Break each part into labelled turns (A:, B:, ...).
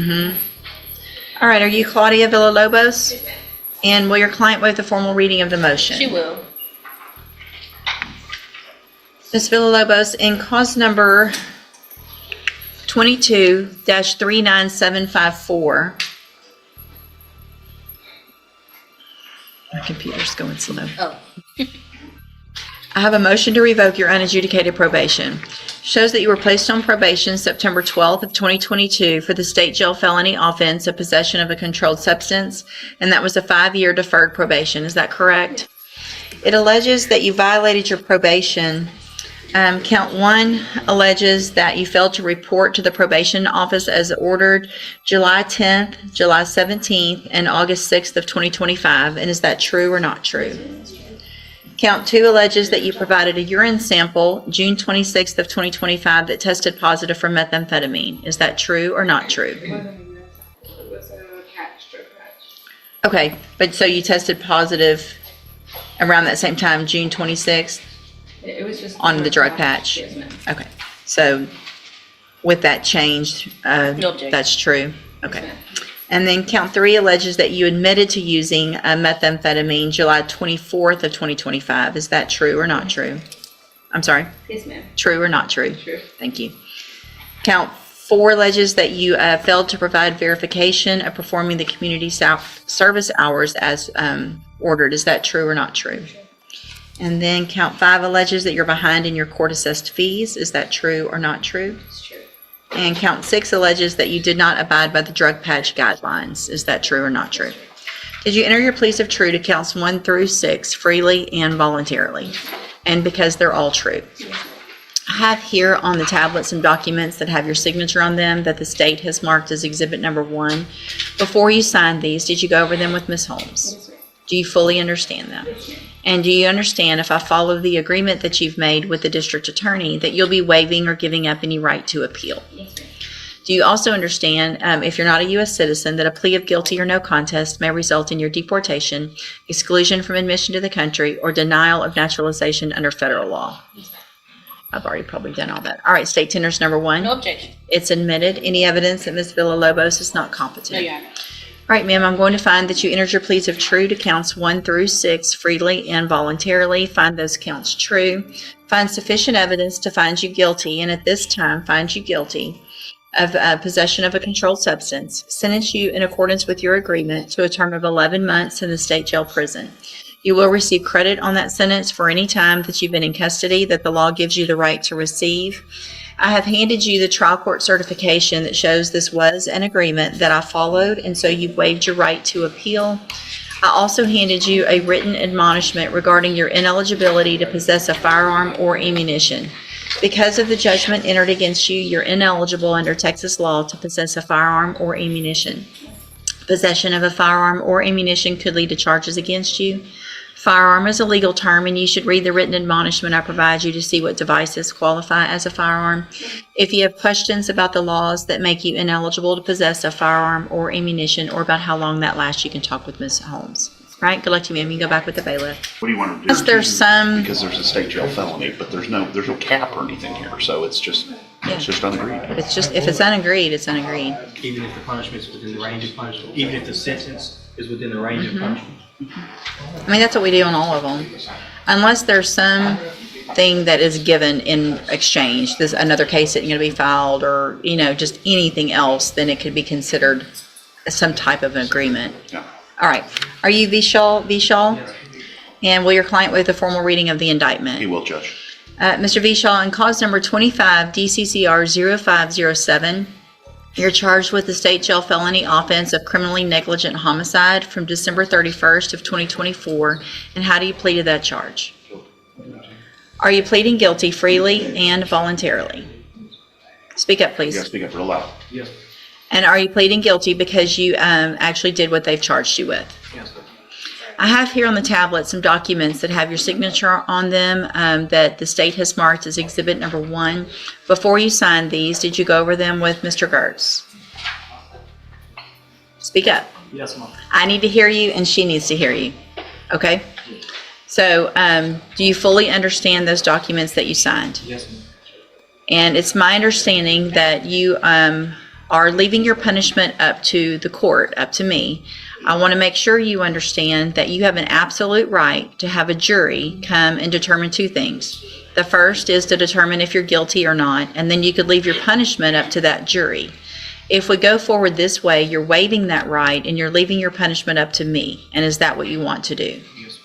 A: All right, are you Claudia Villalobos? And will your client waive the formal reading of the motion?
B: She will.
A: Ms. Villalobos, in cause number 22-39754. My computer's going slow.
B: Oh.
A: I have a motion to revoke your unadjudicated probation. Shows that you were placed on probation September 12th of 2022 for the state jail felony offense of possession of a controlled substance, and that was a 5-year deferred probation. Is that correct? It alleges that you violated your probation. Count 1 alleges that you failed to report to the probation office as ordered July 10th, July 17th, and August 6th of 2025. And is that true or not true? Count 2 alleges that you provided a urine sample June 26th of 2025 that tested positive for methamphetamine. Is that true or not true?
C: It was a drug patch.
A: Okay, but so you tested positive around that same time, June 26th?
C: It was just
A: On the drug patch?
C: Yes, ma'am.
A: Okay, so with that changed,
B: No objection.
A: that's true? Okay.
C: Yes, ma'am.
A: And then count 3 alleges that you admitted to using methamphetamine July 24th of 2025. Is that true or not true? I'm sorry,
C: Yes, ma'am.
A: true or not true?
C: True.
A: Thank you. Count 4 alleges that you failed to provide verification of performing the community service hours as ordered. Is that true or not true? And then count 5 alleges that you're behind in your court-assessed fees. Is that true or not true?
C: It's true.
A: And count 6 alleges that you did not abide by the drug patch guidelines. Is that true or not true? Did you enter your pleas of true to counts 1 through 6 freely and voluntarily? And because they're all true. I have here on the tablet some documents that have your signature on them that the state has marked as exhibit number 1. Before you signed these, did you go over them with Ms. Holmes?
C: Yes, ma'am.
A: Do you fully understand them?
C: Yes, ma'am.
A: And do you understand, if I follow the agreement that you've made with the district attorney, that you'll be waiving or giving up any right to appeal?
C: Yes, ma'am.
A: Do you also understand, if you're not a U.S. citizen, that a plea of guilty or no contest may result in your deportation, exclusion from admission to the country, or denial of naturalization under federal law? I've already probably done all that. All right, state tenders number 1.
B: No objection.
A: It's admitted. Any evidence that Ms. Villalobos is not competent?
B: No, Your Honor.
A: All right, ma'am, I'm going to find that you entered your pleas of true to counts 1 through 6 freely and voluntarily. Find those counts true. Find sufficient evidence to find you guilty, and at this time, find you guilty of possession of a controlled substance. Sentence you in accordance with your agreement to a term of 11 months in the state jail prison. You will receive credit on that sentence for any time that you've been in custody that the law gives you the right to receive. I have handed you the trial court certification that shows this was an agreement that I followed, and so you've waived your right to appeal. I also handed you a written admonishment regarding your ineligibility to possess a firearm or ammunition. Because of the judgment entered against you, you're ineligible under Texas law to possess a firearm or ammunition. Possession of a firearm or ammunition could lead to charges against you. Firearm is a legal term, and you should read the written admonishment I provide you to see what devices qualify as a firearm. If you have questions about the laws that make you ineligible to possess a firearm or ammunition, or about how long that lasts, you can talk with Ms. Holmes. Right? Good luck to you, ma'am. You can go back with the bailiff.
D: What do you want to do?
A: Because there's some,
D: Because there's a state jail felony, but there's no cap or anything here, so it's just unagreed.
A: it's just, if it's unagreed, it's unagreed.
E: Even if the punishment is within the range of punishment, even if the sentence is within the range of punishment.
A: I mean, that's what we do on all of them. Unless there's some thing that is given in exchange, there's another case that's going to be filed, or, just anything else, then it could be considered some type of an agreement.
D: Yeah.
A: All right. Are you Vishal? And will your client waive the formal reading of the indictment?
D: He will, Judge.
A: Mr. Vishal, in cause number 25 DCCR 0507, you're charged with the state jail felony offense of criminally negligent homicide from December 31st of 2024. And how do you plead to that charge? Are you pleading guilty freely and voluntarily? Speak up,
D: You
A: please.
D: gotta speak up real loud.
E: Yes,
A: And are you pleading guilty because you actually did what they've charged you with?
E: yes.
A: I have here on the tablet some documents that have your signature on them that the state has marked as exhibit number 1. Before you signed these, did you go over them with Mr. Gertz? Speak up.
E: Yes, ma'am.
A: I need to hear you, and she needs to hear you. Okay? So, do you fully understand those documents that you signed?
E: Yes, ma'am.
A: And it's my understanding that you are leaving your punishment up to the court, up to me, I want to make sure you understand that you have an absolute right to have a jury come and determine two things. The first is to determine if you're guilty or not, and then you could leave your punishment up to that jury. If we go forward this way, you're waiving that right and you're leaving your punishment up to me. And is that what you want to do?
E: Yes.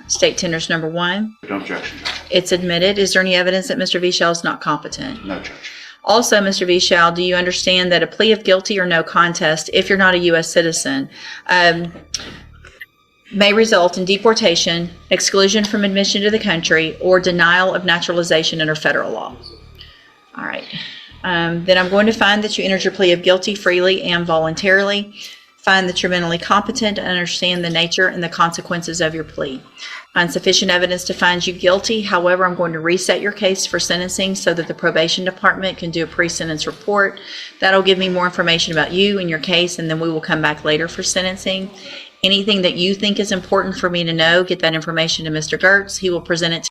A: State tenders number 1.
D: No objection, Judge.
A: It's admitted. Is there any evidence that Mr. Vishal is not competent?
D: No, Judge.
A: Also, Mr. Vishal, do you understand that a plea of guilty or no contest, if you're not a U.S. citizen, may result in deportation, exclusion from admission to the country, or denial of naturalization under federal law? All right. Then I'm going to find that you entered your plea of guilty freely and voluntarily. Find that you're mentally competent and understand the nature and the consequences of your plea. Find sufficient evidence to find you guilty. However, I'm going to reset your case for sentencing so that the probation department can do a pre-sentence report. That'll give me more information about you and your case, and then we will come back later for sentencing. Anything that you think is important for me to know, get that information to Mr. Gertz. He will present it to